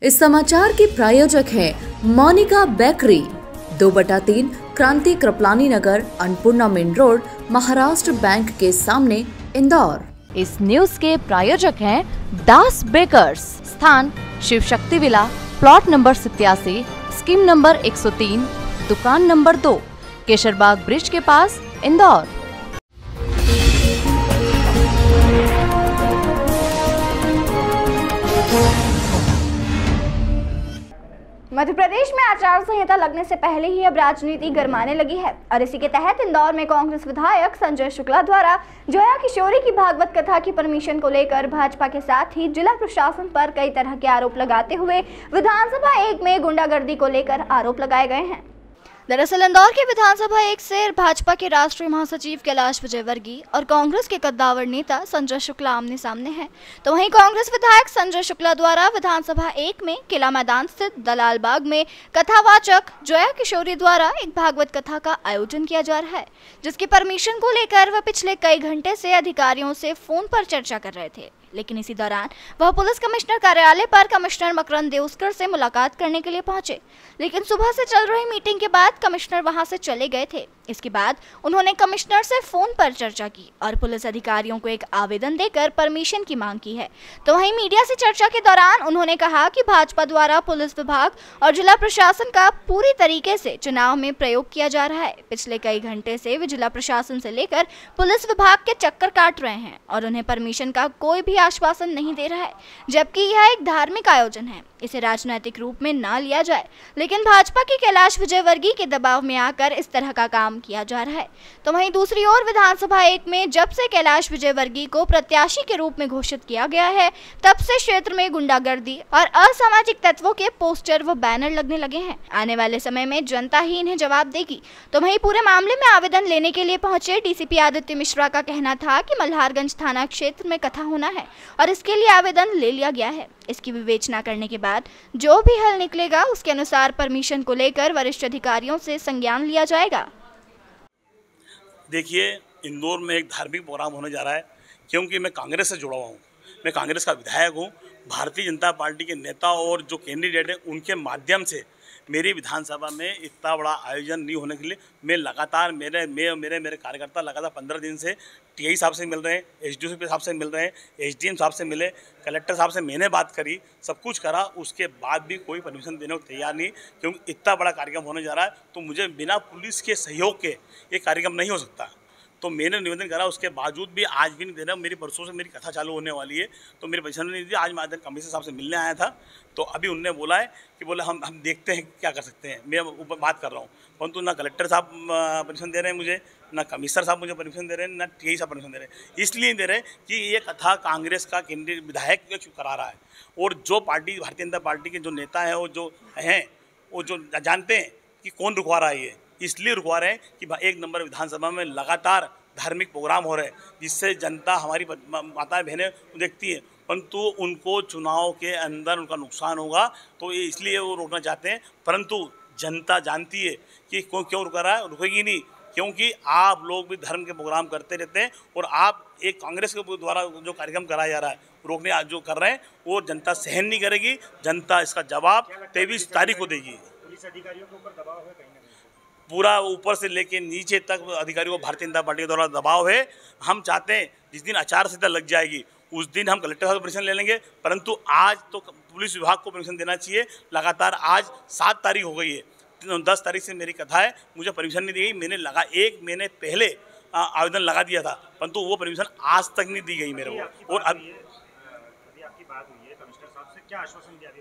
इस समाचार के प्रायोजक हैं Monika bakery, 2/3 Kranti Kripalani Nagar, Annapurna main road, Maharashtra bank के सामने, इंदौर। इस न्यूज के प्रायोजक हैं दास बेकर्स, स्थान Shiv Shakti villa, plot number 87, scheme number 103, दुकान नंबर 2, केशरबाग ब्रिज के पास, इंदौर। मध्य प्रदेश में आचार संहिता लगने से पहले ही अब राजनीति गरमाने लगी है और इसी के तहत इंदौर में कांग्रेस विधायक संजय शुक्ला द्वारा जोया किशोरी की भागवत कथा की परमिशन को लेकर भाजपा के साथ ही जिला प्रशासन पर कई तरह के आरोप लगाते हुए विधानसभा 1 में गुंडागर्दी को लेकर आरोप लगाए गए हैं। दरअसल इंदौर के विधानसभा 1 से भाजपा के राष्ट्रीय महासचिव कैलाश विजयवर्गीय और कांग्रेस के कद्दावर नेता संजय शुक्ला आमने सामने हैं, तो वहीं कांग्रेस विधायक संजय शुक्ला द्वारा विधानसभा 1 में किला मैदान स्थित दलाल बाग में कथावाचक जोया किशोरी द्वारा एक भागवत कथा का आयोजन किया जा रहा है, जिसकी परमिशन को लेकर वह पिछले कई घंटे से अधिकारियों से फोन पर चर्चा कर रहे थे। लेकिन इसी दौरान वह पुलिस कमिश्नर कार्यालय पर कमिश्नर मकरंद देउस्कर से मुलाकात करने के लिए पहुंचे, लेकिन सुबह से चल रही मीटिंग के बाद कमिश्नर वहां से चले गए थे। इसके बाद उन्होंने कमिश्नर से फोन पर चर्चा की और पुलिस अधिकारियों को एक आवेदन देकर परमिशन की मांग की है। तो वहीं मीडिया से चर्चा के दौरान उन्होंने कहा कि भाजपा द्वारा पुलिस विभाग और जिला प्रशासन का पूरी तरीके से चुनाव में प्रयोग किया जा रहा है। पिछले कई घंटे से वे जिला प्रशासन से लेकर पुलिस विभाग के चक्कर काट रहे हैं और उन्हें परमिशन का कोई भी आश्वासन नहीं दे रहा है, जबकि यह एक धार्मिक आयोजन है, इसे राजनीतिक रूप में ना लिया जाए। लेकिन भाजपा के कैलाश विजयवर्गीय के दबाव में आकर इस तरह का काम किया जा रहा है। तो वहीं दूसरी ओर विधानसभा 1 में जब से कैलाश विजयवर्गीय को प्रत्याशी के रूप में घोषित किया गया है, तब से क्षेत्र में गुंडागर्दी और असामाजिक तत्वों के पोस्टर व बैनर लगने लगे हैं। आने वाले समय में जनता ही इन्हें जवाब देगी। तो वहीं पूरे मामले में आवेदन लेने के लिए पहुंचे डीसीपी आदित्य मिश्रा का कहना था कि मल्हारगंज थाना क्षेत्र में कथा होना है और इसके लिए आवेदन ले लिया गया है। इसकी विवेचना करने के बाद जो भी हल निकलेगा उसके अनुसार परमिशन को लेकर वरिष्ठ अधिकारियों से संज्ञान लिया जाएगा। देखिए, इंदौर में एक धार्मिक प्रोग्राम होने जा रहा है, क्योंकि मैं कांग्रेस से जुड़ा हुआ हूँ। मैं कांग्रेस का विधायक हूँ। भारतीय जनता पार्टी के नेता और जो कैंडिडेट हैं उनके माध्यम से मेरी विधानसभा में इतना बड़ा आयोजन नहीं होने के लिए मैं लगातार मेरे कार्यकर्ता लगातार 15 दिन से टीआई साहब से मिल रहे हैं, एसडीओ साहब से मिल रहे हैं, एसडीएम साहब से मिले, कलेक्टर साहब से मैंने बात करी, सब कुछ करा। उसके बाद भी कोई परमिशन देने को तैयार नहीं, क्योंकि इतना बड़ा कार्यक्रम होने जा रहा है तो मुझे बिना पुलिस के सहयोग के ये कार्यक्रम नहीं हो सकता। तो मैंने निवेदन करा, उसके बावजूद भी आज भी नहीं दे रहा। मेरी परसों से मेरी कथा चालू होने वाली है, तो मेरी परमिशन नहीं दी। आज मैं कमिश्नर साहब से मिलने आया था, तो अभी उनने बोला है कि बोले हम देखते हैं क्या कर सकते हैं। मैं ऊपर बात कर रहा हूँ, परंतु ना कलेक्टर साहब परमिशन दे रहे हैं मुझे, ना कमिश्नर साहब मुझे परमिशन दे रहे हैं, ना टीआई साहब परमिशन दे रहे हैं। इसलिए दे रहे हैं कि ये कथा कांग्रेस का केंद्रीय विधायक करा रहा है, और जो पार्टी भारतीय जनता पार्टी के जो नेता हैं वो जो जानते हैं कि कौन रुकवा रहा है, ये इसलिए रुकवा रहे हैं कि 1 नंबर विधानसभा में लगातार धार्मिक प्रोग्राम हो रहे हैं, जिससे जनता हमारी माताएं बहनें देखती हैं, परंतु उनको चुनाव के अंदर उनका नुकसान होगा, तो ये इसलिए वो रोकना चाहते हैं। परंतु जनता जानती है कि क्यों रुका रहा है, रुकेगी नहीं, क्योंकि आप लोग भी धर्म के प्रोग्राम करते रहते हैं और आप एक कांग्रेस के द्वारा जो कार्यक्रम कराया जा रहा है, रोकने जो कर रहे हैं, वो जनता सहन नहीं करेगी। जनता इसका जवाब 23 तारीख को देगी। पुलिस अधिकारियों के ऊपर दबाव है, पूरा ऊपर से लेके नीचे तक अधिकारियों को भारतीय जनता पार्टी के द्वारा दबाव है। हम चाहते हैं जिस दिन आचार संहिता लग जाएगी उस दिन हम कलेक्टर साहब से परमिशन ले लेंगे, परंतु आज तो पुलिस विभाग को परमिशन देना चाहिए। लगातार आज 7 तारीख हो गई है, 10 तारीख से मेरी कथा है, मुझे परमिशन नहीं दी गई। मैंने 1 महीने पहले आवेदन लगा दिया था, परंतु वो परमिशन आज तक नहीं दी गई मेरे को। और अब आपकी बात हुई है कमिश्नर साहब से, क्या आश्वासन दिया?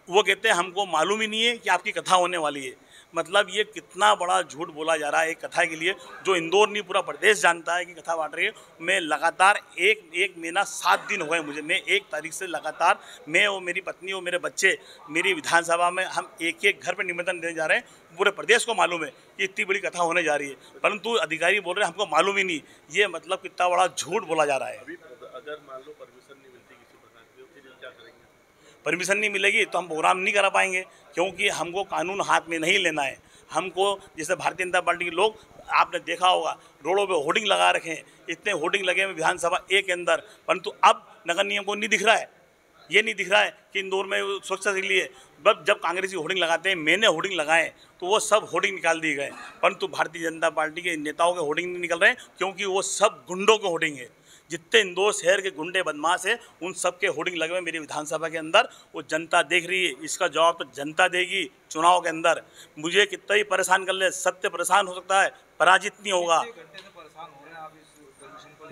वो कहते हैं हमको मालूम ही नहीं है कि आपकी कथा होने वाली है। मतलब ये कितना बड़ा झूठ बोला जा रहा है एक कथा के लिए, जो इंदौर नहीं पूरा प्रदेश जानता है कि कथा बांट रही है। मैं लगातार एक महीना 7 दिन हो गए मुझे, मैं 1 तारीख से लगातार, मैं और मेरी पत्नी और मेरे बच्चे मेरी विधानसभा में हम एक घर पर निमंत्रण देने जा रहे हैं। पूरे प्रदेश को मालूम है कि इतनी बड़ी कथा होने जा रही है, परंतु अधिकारी बोल रहे हैं हमको मालूम ही नहीं। ये मतलब कितना बड़ा झूठ बोला जा रहा है। अगर मान लो परमिशन नहीं मिलती किसी प्रकार की, तो फिर क्या करेंगे? परमिशन नहीं मिलेगी तो हम प्रोग्राम नहीं करा पाएंगे, क्योंकि हमको कानून हाथ में नहीं लेना है। हमको जैसे भारतीय जनता पार्टी के लोग, आपने देखा होगा रोडों पे होर्डिंग लगा रखे हैं, इतने होर्डिंग लगे हैं विधानसभा 1 के अंदर, परंतु अब नगर निगम को नहीं दिख रहा है। ये नहीं दिख रहा है कि इंदौर में स्वच्छता के लिए जब कांग्रेसी होर्डिंग लगाते हैं, मैंने होर्डिंग लगाए तो वो सब होर्डिंग निकाल दिए गए, परंतु भारतीय जनता पार्टी के नेताओं के होर्डिंग नहीं निकल रहे हैं, क्योंकि वो सब गुंडों के होर्डिंग है। जितने इंदौर शहर के गुंडे बदमाश हैं उन सब के होर्डिंग लगे हुए मेरी विधानसभा के अंदर। वो जनता देख रही है, इसका जवाब तो जनता देगी चुनाव के अंदर। मुझे कितना ही परेशान कर ले, सत्य परेशान हो सकता है, पराजित नहीं होगा।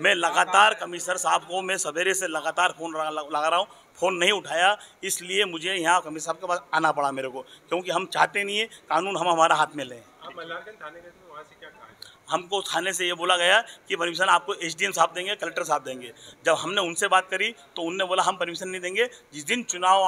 मैं लगातार कमिश्नर साहब को मैं सवेरे से लगातार फ़ोन लगा रहा हूँ, फ़ोन नहीं उठाया, इसलिए मुझे यहाँ कमिश्नर साहब के पास आना पड़ा मेरे को, क्योंकि हम चाहते नहीं है कानून हम हमारा हाथ में लें। आप मल्हारगंज थाने गए थे, वहाँ से क्या कहा? हमको थाने से ये बोला गया कि परमिशन आपको एसडीएम साहब देंगे, कलेक्टर साहब देंगे। जब हमने उनसे बात करी तो उनने बोला हम परमिशन नहीं देंगे, जिस दिन चुनाव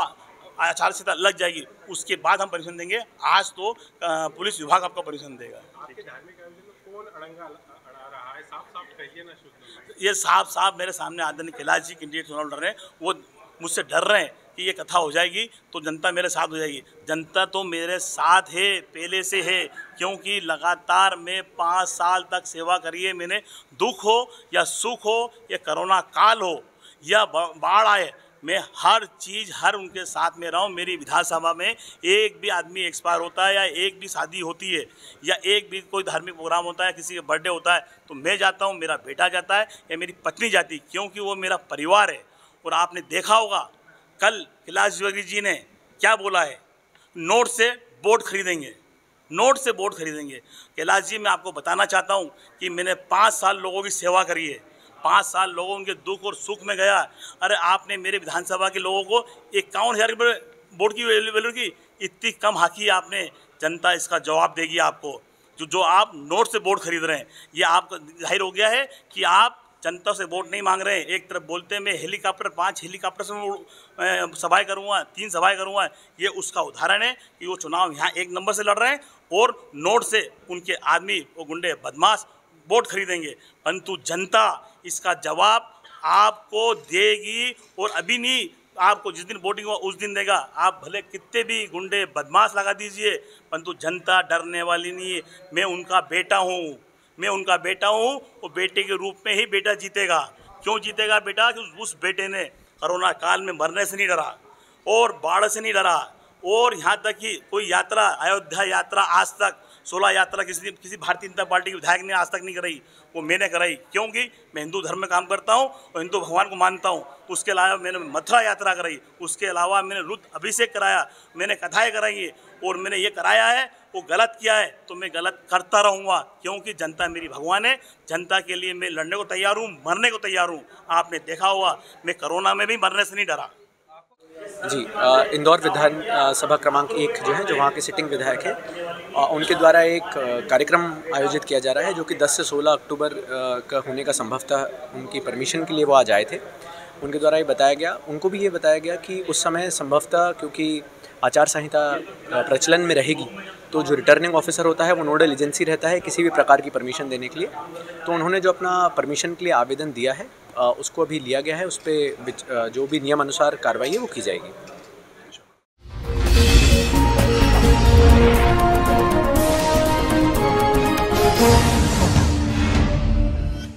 आचार संहिता लग जाएगी उसके बाद हम परमिशन देंगे। आज तो पुलिस विभाग आपको परमिशन देगा। आपके धार्मिक आयोजन में कौन अड़ंगा अड़ा रहा है? साफ कहिए ना। शुद्ध ये साफ मेरे सामने आदरणीय कैलाश जी कैंडिडेट चुनाव लड़ रहे हैं, वो मुझसे डर रहे हैं कि ये कथा हो जाएगी तो जनता मेरे साथ हो जाएगी। जनता तो मेरे साथ है, पहले से है, क्योंकि लगातार मैं 5 साल तक सेवा करी है मैंने। दुख हो या सुख हो या कोरोना काल हो या बाढ़ आए, मैं हर चीज़ हर उनके साथ में रहा हूँ। मेरी विधानसभा में एक भी आदमी एक्सपायर होता है या एक भी शादी होती है या एक भी कोई धार्मिक प्रोग्राम होता है, किसी का बर्थडे होता है तो मैं जाता हूँ, मेरा बेटा जाता है या मेरी पत्नी जाती, क्योंकि वो मेरा परिवार है। और आपने देखा होगा कल कैलाश जी ने क्या बोला है, नोट से वोट खरीदेंगे, नोट से वोट खरीदेंगे। कैलाश जी मैं आपको बताना चाहता हूँ कि मैंने 5 साल लोगों की सेवा करी है, 5 साल लोगों के दुख और सुख में गया। अरे आपने मेरे विधानसभा के लोगों को 51,000 वोट की वैल्यू की इतनी कम हाकी आपने। जनता इसका जवाब देगी आपको। जो आप नोट से वोट खरीद रहे हैं, ये आपको जाहिर हो गया है कि आप जनता से वोट नहीं मांग रहे हैं। एक तरफ बोलते हैं मैं हेलीकॉप्टर 5 हेलीकॉप्टर से सभाएं करूँगा, 3 सभाएं करूँगा, ये उसका उदाहरण है कि वो चुनाव यहाँ 1 नंबर से लड़ रहे हैं और नोट से उनके आदमी वो गुंडे बदमाश वोट खरीदेंगे। परंतु जनता इसका जवाब आपको देगी, और अभी नहीं, आपको जिस दिन वोटिंग हुआ उस दिन देगा। आप भले कितने भी गुंडे बदमाश लगा दीजिए, परंतु जनता डरने वाली नहीं है। मैं उनका बेटा हूँ, मैं उनका बेटा हूँ, और बेटे के रूप में ही बेटा जीतेगा। क्यों जीतेगा बेटा? कि उस बेटे ने कोरोना काल में मरने से नहीं डरा और बाढ़ से नहीं डरा, और यहाँ तक कि कोई यात्रा, अयोध्या यात्रा आज तक 16 यात्रा किसी भारतीय जनता पार्टी के विधायक ने आज तक नहीं कराई, वो मैंने कराई, क्योंकि मैं हिंदू धर्म में काम करता हूँ और हिंदू भगवान को मानता हूँ। उसके अलावा मैंने मथुरा यात्रा कराई, उसके अलावा मैंने रुद्र अभिषेक कराया, मैंने कथाएँ कराई है, और मैंने ये कराया है। वो गलत किया है तो मैं गलत करता रहूँगा, क्योंकि जनता मेरी भगवान है। जनता के लिए मैं लड़ने को तैयार हूँ, मरने को तैयार हूँ। आपने देखा होगा मैं कोरोना में भी मरने से नहीं डरा। जी, इंदौर विधानसभा क्रमांक 1 जो है, जो वहाँ के सिटिंग विधायक हैं, उनके द्वारा एक कार्यक्रम आयोजित किया जा रहा है, जो कि 10 से 16 अक्टूबर का होने का संभवतः उनकी परमिशन के लिए वो आज आए थे। उनके द्वारा ये बताया गया, उनको भी ये बताया गया कि उस समय संभवतः क्योंकि आचार संहिता प्रचलन में रहेगी, तो जो रिटर्निंग ऑफिसर होता है वो नोडल एजेंसी रहता है किसी भी प्रकार की परमिशन देने के लिए। तो उन्होंने जो अपना परमिशन के लिए आवेदन दिया है उसको अभी लिया गया है, उस पर जो भी नियम अनुसार कार्रवाई है वो की जाएगी।